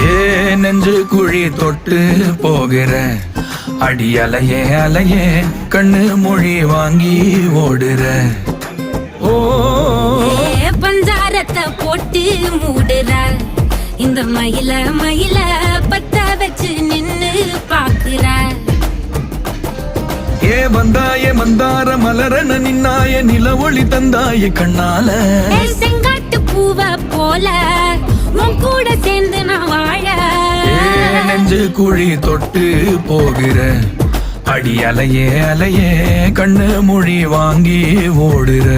ஏ நெஞ்சு குழி தொட்டு போகிற அடி அலையே அலையே கண்ணு மொழி வாங்கி ஓடுற. ஓ பஞ்சாரத்தை போட்டு மூடுற இந்த மயில மயில பத்த வச்சு நின்னு பாக்குற. ஏ வந்தாய மந்தார மலரன நின்னாய நில ஒளி தந்தாய கண்ணால. செங்காட்டு பூவ போல உன் கூட சேர்ந்து நான் வாழ. நெஞ்சு குழி தொட்டு போகிற அடி அலையே அலையே கண்ணு மொழி வாங்கி ஓடுற.